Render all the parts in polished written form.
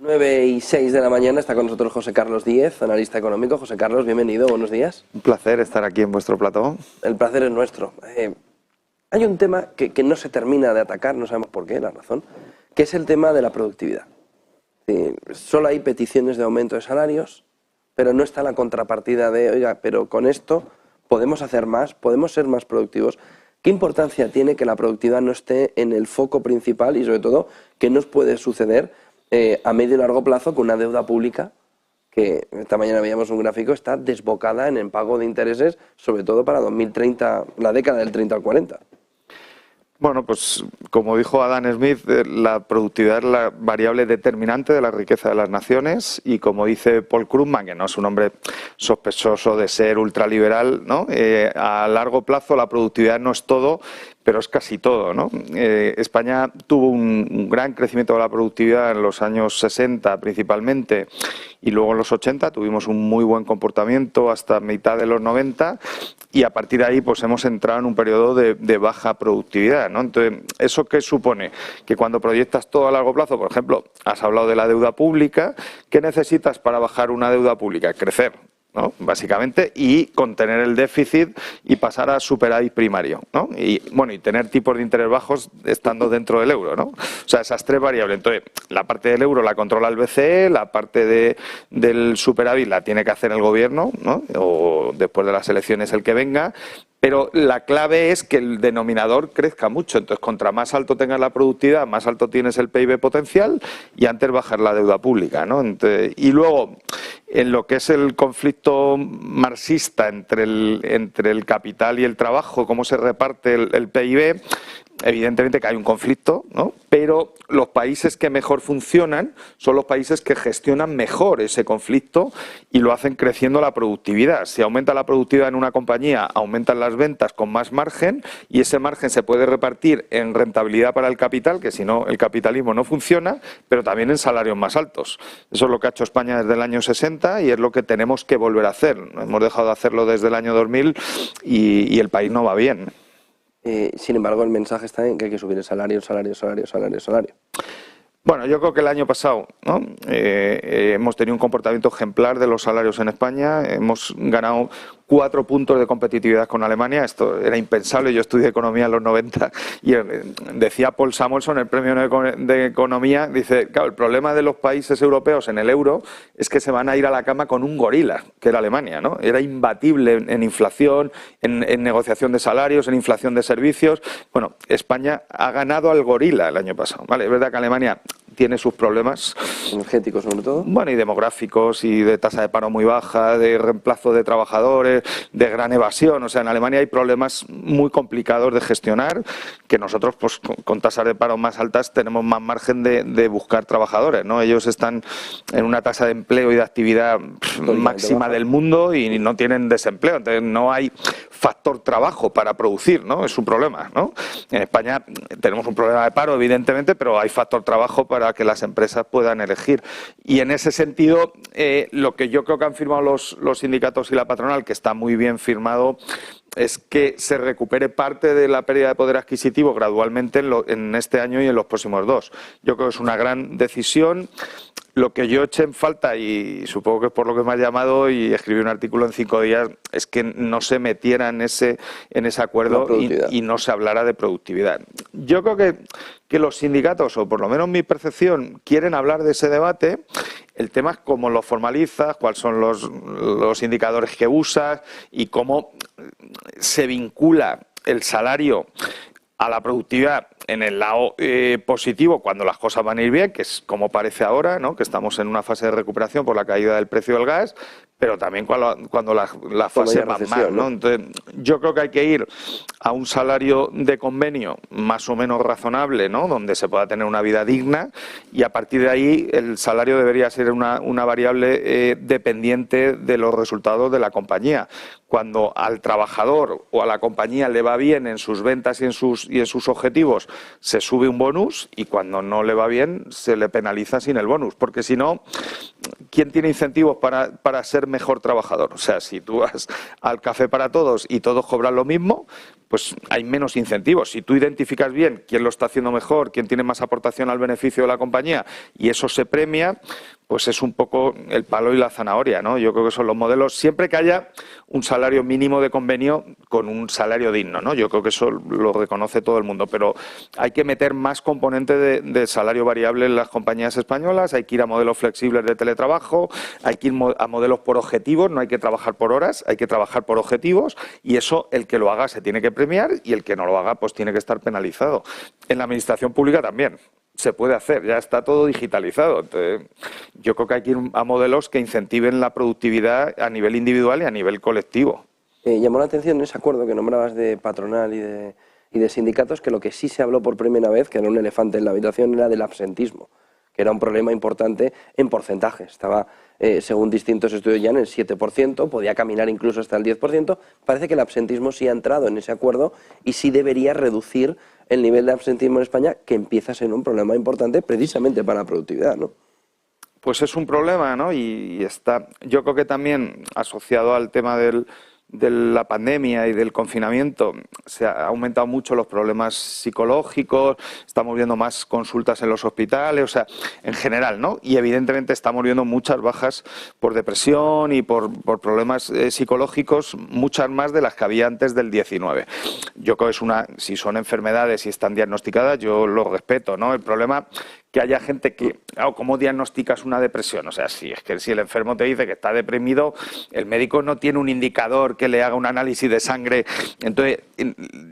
9:06 de la mañana está con nosotros José Carlos Díez, analista económico. José Carlos, bienvenido, buenos días. Un placer estar aquí en vuestro plató. El placer es nuestro. Hay un tema que no se termina de atacar, no sabemos por qué, la razón, que es el tema de la productividad. Solo hay peticiones de aumento de salarios, pero no está la contrapartida de, oiga, pero con esto podemos hacer más, podemos ser más productivos. ¿Qué importancia tiene que la productividad no esté en el foco principal y sobre todo qué nos puede suceder a medio y largo plazo con una deuda pública que esta mañana veíamos un gráfico, está desbocada en pago de intereses, sobre todo para 2030, la década del 30 al 40? Bueno, pues como dijo Adam Smith, la productividad es la variable determinante de la riqueza de las naciones y como dice Paul Krugman, que no es un hombre sospechoso de ser ultraliberal, ¿no? A largo plazo la productividad no es todo, pero es casi todo, ¿no? España tuvo un gran crecimiento de la productividad en los años 60 principalmente y luego en los 80 tuvimos un muy buen comportamiento hasta mitad de los 90 y a partir de ahí pues hemos entrado en un periodo de baja productividad, ¿no? Entonces, ¿eso qué supone? Que cuando proyectas todo a largo plazo, por ejemplo, has hablado de la deuda pública, ¿qué necesitas para bajar una deuda pública? Crecer, ¿no? Básicamente, y contener el déficit y pasar a superávit primario, ¿no? Y bueno, y tener tipos de interés bajos estando dentro del euro, ¿no? O sea, esas tres variables. Entonces, la parte del euro la controla el BCE, la parte del superávit la tiene que hacer el gobierno, ¿no? O después de las elecciones el que venga. Pero la clave es que el denominador crezca mucho. Entonces, contra más alto tengas la productividad, más alto tienes el PIB potencial y antes bajar la deuda pública, ¿no? Entonces, y luego, en lo que es el conflicto marxista entre el capital y el trabajo, cómo se reparte el PIB, evidentemente que hay un conflicto, ¿no? Pero los países que mejor funcionan son los países que gestionan mejor ese conflicto y lo hacen creciendo la productividad. Si aumenta la productividad en una compañía, aumentan las ventas con más margen y ese margen se puede repartir en rentabilidad para el capital, que si no el capitalismo no funciona, pero también en salarios más altos. Eso es lo que ha hecho España desde el año 60 y es lo que tenemos que volver a hacer. Hemos dejado de hacerlo desde el año 2000 y el país no va bien. Sin embargo, el mensaje está en que hay que subir el salario. Bueno, yo creo que el año pasado, ¿no? Hemos tenido un comportamiento ejemplar de los salarios en España. Hemos ganado 4 puntos de competitividad con Alemania. Esto era impensable. Yo estudié economía en los 90 y decía Paul Samuelson, el premio de economía, dice, claro, el problema de los países europeos en el euro es que se van a ir a la cama con un gorila, que era Alemania, ¿no? Era imbatible en inflación, en negociación de salarios, en inflación de servicios. Bueno, España ha ganado al gorila el año pasado, ¿vale? Es verdad que Alemania tiene sus problemas energéticos sobre todo. Bueno, y demográficos y de tasa de paro muy baja, de reemplazo de trabajadores, de gran evasión. O sea, en Alemania hay problemas muy complicados de gestionar que nosotros, pues, con tasas de paro más altas tenemos más margen de buscar trabajadores, ¿no? Ellos están en una tasa de empleo y de actividad máxima del mundo y no tienen desempleo. Entonces, no hay factor trabajo para producir, ¿no? Es un problema, ¿no? En España tenemos un problema de paro, evidentemente, pero hay factor trabajo para que las empresas puedan elegir. Y en ese sentido, lo que yo creo que han firmado los sindicatos y la patronal, que está muy bien firmado, es que se recupere parte de la pérdida de poder adquisitivo gradualmente en este año y en los próximos 2. Yo creo que es una gran decisión. Lo que yo eché en falta, y supongo que es por lo que me ha llamado y escribí un artículo en 5 días, es que no se metiera en ese acuerdo y no se hablara de productividad. Yo creo que los sindicatos, o por lo menos mi percepción, quieren hablar de ese debate. El tema es cómo lo formalizas, cuáles son los indicadores que usas y cómo se vincula el salario a la productividad en el lado positivo cuando las cosas van a ir bien, que es como parece ahora, ¿no? Que estamos en una fase de recuperación por la caída del precio del gas, pero también cuando la fase va mal, ¿no? Entonces, yo creo que hay que ir a un salario de convenio más o menos razonable, ¿no? Donde se pueda tener una vida digna y a partir de ahí el salario debería ser una variable dependiente de los resultados de la compañía. Cuando al trabajador o a la compañía le va bien en sus ventas y en sus objetivos, se sube un bonus y cuando no le va bien se le penaliza sin el bonus, porque si no, ¿quién tiene incentivos para ser mejor trabajador? O sea, si tú vas al café para todos y todos cobran lo mismo, pues hay menos incentivos. Si tú identificas bien quién lo está haciendo mejor, quién tiene más aportación al beneficio de la compañía y eso se premia, pues es un poco el palo y la zanahoria, ¿no? Yo creo que son los modelos, siempre que haya un salario mínimo de convenio con un salario digno, ¿no? Yo creo que eso lo reconoce todo el mundo, pero hay que meter más componente de salario variable en las compañías españolas, hay que ir a modelos flexibles de teletrabajo, hay que ir a modelos por objetivos, no hay que trabajar por horas, hay que trabajar por objetivos y eso el que lo haga se tiene que premiar y el que no lo haga pues tiene que estar penalizado. En la administración pública también. Se puede hacer, ya está todo digitalizado. Entonces, yo creo que hay que ir a modelos que incentiven la productividad a nivel individual y a nivel colectivo. Llamó la atención ese acuerdo que nombrabas de patronal y de sindicatos, que lo que sí se habló por primera vez, que era un elefante en la habitación, era del absentismo, que era un problema importante en porcentaje. Estaba, según distintos estudios, ya en el 7%, podía caminar incluso hasta el 10%. Parece que el absentismo sí ha entrado en ese acuerdo y sí debería reducir el nivel de absentismo en España, que empieza a ser un problema importante precisamente para la productividad, ¿no? Pues es un problema, ¿no? Y está, yo creo que también asociado al tema de la pandemia y del confinamiento, se ha aumentado mucho los problemas psicológicos, estamos viendo más consultas en los hospitales, o sea, en general, ¿no? Y evidentemente estamos viendo muchas bajas por depresión y por problemas psicológicos, muchas más de las que había antes del 19. Yo creo que si son enfermedades y están diagnosticadas, yo lo respeto, ¿no? El problema que haya gente que, ¿cómo diagnosticas una depresión? O sea, si el enfermo te dice que está deprimido, el médico no tiene un indicador que le haga un análisis de sangre. Entonces,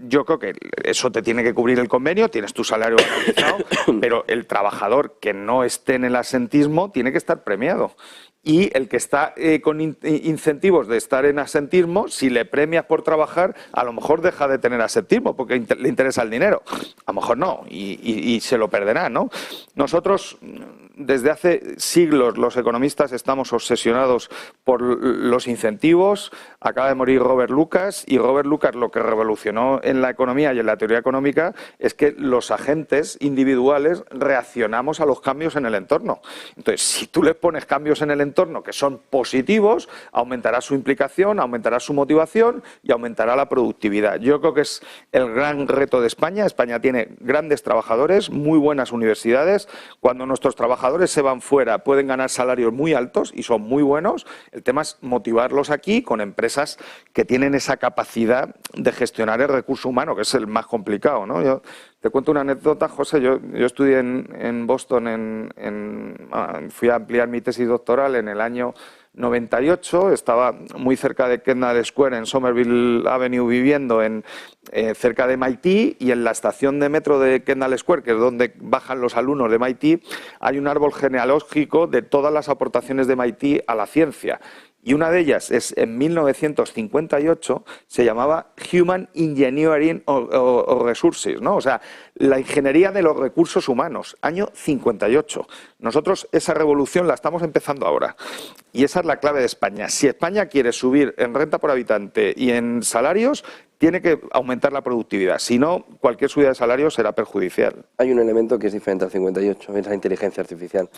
yo creo que eso te tiene que cubrir el convenio, tienes tu salario garantizado, pero el trabajador que no esté en el asentismo tiene que estar premiado. Y el que está con incentivos de estar en asentismo, si le premias por trabajar, a lo mejor deja de tener asentismo porque le interesa el dinero. A lo mejor no, y se lo perderá, ¿no? Nosotros, desde hace siglos, los economistas estamos obsesionados por los incentivos. Acaba de morir Robert Lucas, y Robert Lucas lo que revolucionó en la economía y en la teoría económica es que los agentes individuales reaccionamos a los cambios en el entorno. Entonces, si tú le pones cambios en el entorno que son positivos, aumentará su implicación, aumentará su motivación y aumentará la productividad. Yo creo que es el gran reto de España. España tiene grandes trabajadores, muy buenas universidades. Cuando nuestros trabajadores se van fuera pueden ganar salarios muy altos y son muy buenos. El tema es motivarlos aquí con empresas que tienen esa capacidad de gestionar el recurso humano, que es el más complicado, ¿no? Yo te cuento una anécdota, José. Yo estudié en Boston, fui a ampliar mi tesis doctoral en el año 98, estaba muy cerca de Kendall Square, en Somerville Avenue, viviendo cerca de MIT, y en la estación de metro de Kendall Square, que es donde bajan los alumnos de MIT, hay un árbol genealógico de todas las aportaciones de MIT a la ciencia. Y una de ellas es en 1958, se llamaba Human Engineering o Resources, ¿no? O sea, la ingeniería de los recursos humanos, año 58. Nosotros esa revolución la estamos empezando ahora. Y esa es la clave de España. Si España quiere subir en renta por habitante y en salarios, tiene que aumentar la productividad. Si no, cualquier subida de salario será perjudicial. Hay un elemento que es diferente al 58, es la inteligencia artificial.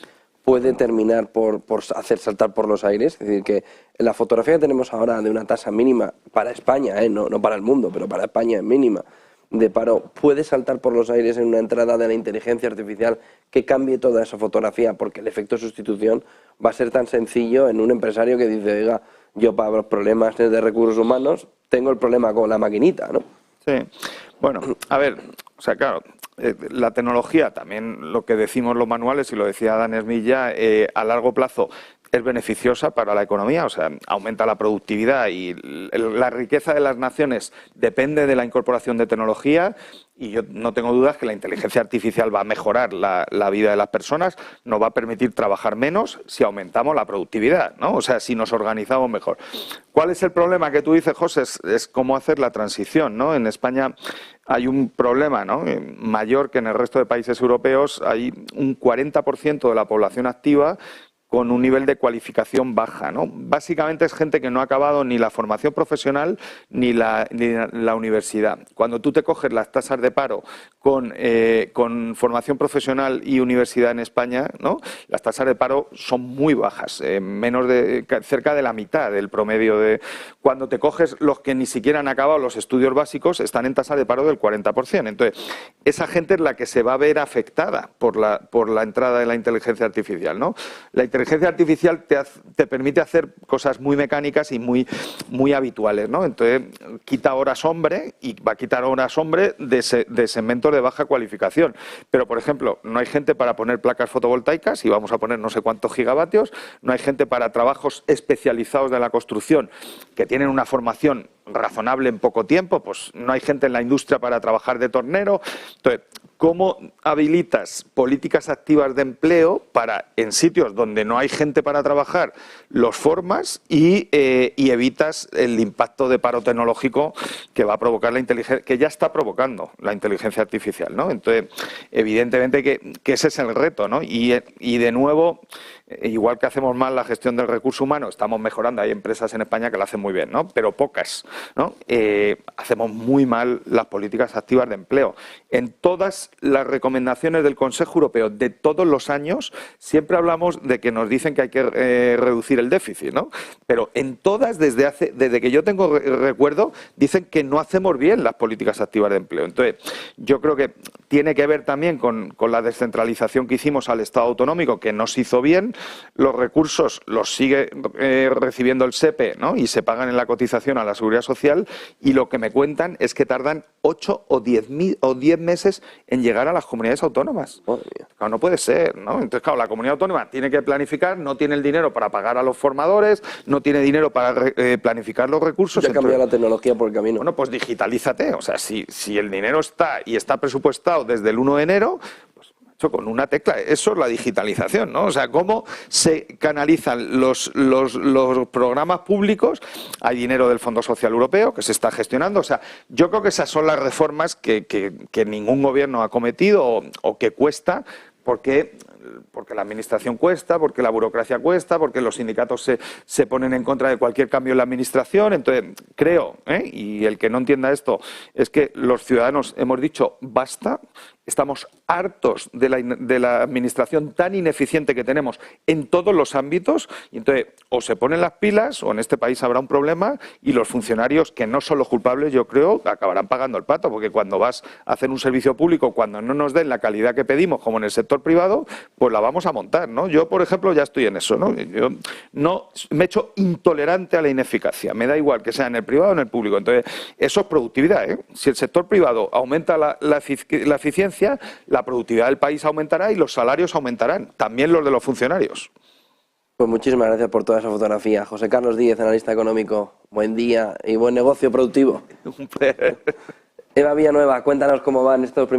Puede terminar por hacer saltar por los aires. Es decir, que la fotografía que tenemos ahora de una tasa mínima para España, no para el mundo, pero para España es mínima, de paro, puede saltar por los aires en una entrada de la inteligencia artificial que cambie toda esa fotografía, porque el efecto de sustitución va a ser tan sencillo en un empresario que dice, oiga, yo para los problemas de recursos humanos tengo el problema con la maquinita, ¿no? Sí, bueno, a ver, o sea, claro, la tecnología, también lo que decimos los manuales, y lo decía Dan Smith ya, a largo plazo es beneficiosa para la economía, o sea, aumenta la productividad y la riqueza de las naciones depende de la incorporación de tecnología, y yo no tengo dudas que la inteligencia artificial va a mejorar la vida de las personas, nos va a permitir trabajar menos si aumentamos la productividad, ¿no? O sea, si nos organizamos mejor. ¿Cuál es el problema que tú dices, José? Es cómo hacer la transición, ¿no? En España hay un problema, ¿no?, mayor que en el resto de países europeos. Hay un 40% de la población activa con un nivel de cualificación baja, ¿no? Básicamente es gente que no ha acabado ni la formación profesional ni la universidad. Cuando tú te coges las tasas de paro con formación profesional y universidad en España, ¿no? Las tasas de paro son muy bajas, cerca de la mitad del promedio de... Cuando te coges los que ni siquiera han acabado los estudios básicos, están en tasa de paro del 40%. Entonces, esa gente es la que se va a ver afectada por la entrada de la inteligencia artificial, ¿no? La inteligencia artificial te permite hacer cosas muy mecánicas y muy habituales, ¿no? Entonces, quita horas hombre y va a quitar horas hombre de segmentos de baja cualificación. Pero, por ejemplo, no hay gente para poner placas fotovoltaicas y vamos a poner no sé cuántos gigavatios, no hay gente para trabajos especializados de la construcción que tienen una formación razonable en poco tiempo, pues no hay gente en la industria para trabajar de tornero. Entonces, ¿cómo habilitas políticas activas de empleo para, en sitios donde no hay gente para trabajar, los formas y evitas el impacto de paro tecnológico que va a provocar la inteligencia, que ya está provocando la inteligencia artificial, ¿no? Entonces, evidentemente que ese es el reto, ¿no? Y de nuevo, igual que hacemos mal la gestión del recurso humano, estamos mejorando, hay empresas en España que lo hacen muy bien, ¿no? Pero pocas, ¿no? Hacemos muy mal las políticas activas de empleo. En todas las recomendaciones del Consejo Europeo de todos los años siempre hablamos de que nos dicen que hay que reducir el déficit, ¿no? Pero en todas, desde que yo tengo recuerdo, dicen que no hacemos bien las políticas activas de empleo. Entonces, yo creo que tiene que ver también con la descentralización que hicimos al Estado autonómico, que no se hizo bien. Los recursos los sigue recibiendo el SEPE, ¿no? Y se pagan en la cotización a la Seguridad Social, y lo que me cuentan es que tardan 8 o 10 meses en llegar a las comunidades autónomas. Claro, no puede ser, ¿no? Entonces, claro, la comunidad autónoma tiene que planificar, no tiene el dinero para pagar a los formadores, no tiene dinero para planificar los recursos. Ya cambia la tecnología por el camino. Bueno, pues digitalízate. O sea, si el dinero está y está presupuestado desde el 1 de enero... con una tecla, eso es la digitalización, ¿no? O sea, cómo se canalizan los programas públicos. Hay dinero del Fondo Social Europeo que se está gestionando. O sea, yo creo que esas son las reformas que ningún gobierno ha cometido o que cuesta, porque la administración cuesta, porque la burocracia cuesta, porque los sindicatos se ponen en contra de cualquier cambio en la administración. Entonces, creo, y el que no entienda esto, es que los ciudadanos hemos dicho basta. Estamos hartos de la administración tan ineficiente que tenemos en todos los ámbitos, y entonces o se ponen las pilas o en este país habrá un problema, y los funcionarios, que no son los culpables, yo creo, acabarán pagando el pato, porque cuando vas a hacer un servicio público, cuando no nos den la calidad que pedimos, como en el sector privado, pues la vamos a montar, ¿no? Yo, por ejemplo, ya estoy en eso, ¿no? Yo no me he hecho intolerante a la ineficacia, me da igual que sea en el privado o en el público. Entonces, eso es productividad, ¿eh? Si el sector privado aumenta la eficiencia, la productividad del país aumentará y los salarios aumentarán, también los de los funcionarios. Pues muchísimas gracias por toda esa fotografía. José Carlos Díez, analista económico, buen día y buen negocio productivo. Un placer. Eva Villanueva, cuéntanos cómo van estos primeros